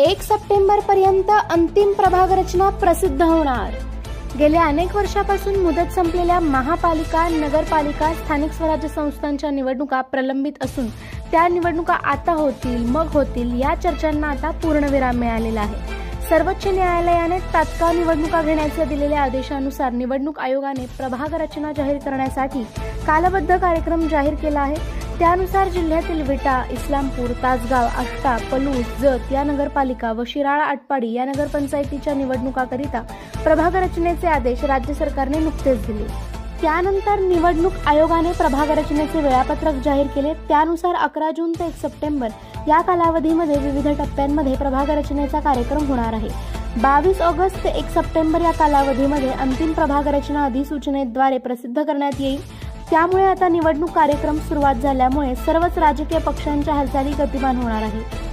1 सप्टेंबरपर्यंत अंतिम प्रभाग रचना प्रसिद्ध होणार। गेल्या अनेक वर्षापासून मुदत संपलेल्या महापालिका, नगरपालिका, स्थानिक स्वराज्य संस्थांच्या निवडणुका प्रलंबित असून त्या निवडणुका आता होतील, मग होतील या चर्चांना आता पूर्णविराम मिळालेला आहे। सर्वोच्च न्यायालयाने तात्काळ निवडणुका घेण्याच्या दिलेल्या आदेशानुसार निवडणूक आयोगाने प्रभाग रचना जाहीर करण्यासाठी कालबद्ध कार्यक्रम जाहीर केला आहे। त्यानुसार जिल्ह्यातील विटा, इस्लामपूर, तासगाव, आष्टा, पलूस, जत या नगरपालिका व शिराळा, आटपाडी या नगरपंचायतीच्या निवडणुकाकरिता प्रभाग रचनेचे आदेश राज्य सरकारने नुकतेच दिले। त्यानंतर निवडणूक आयोगाने प्रभाग रचनेचे वेळापत्रक जाहीर केले। त्यानुसार 11 जून ते 1 सप्टेंबर या कालावधीमध्ये विविध टप्प्यांमध्ये प्रभाग रचनेचा कार्यक्रम होणार आहे। 22 ऑगस्ट ते 1 सप्टेंबर या कालावधीमध्ये अंतिम प्रभाग रचना अधिसूचनेद्वारे प्रसिद्ध करण्यात येईल। त्यामुळे आता निवडणूक कार्यक्रम सुरुवात झाल्यामुळे सर्वच राजकीय पक्षांच्या हालचाली गतिमान होणार आहेत।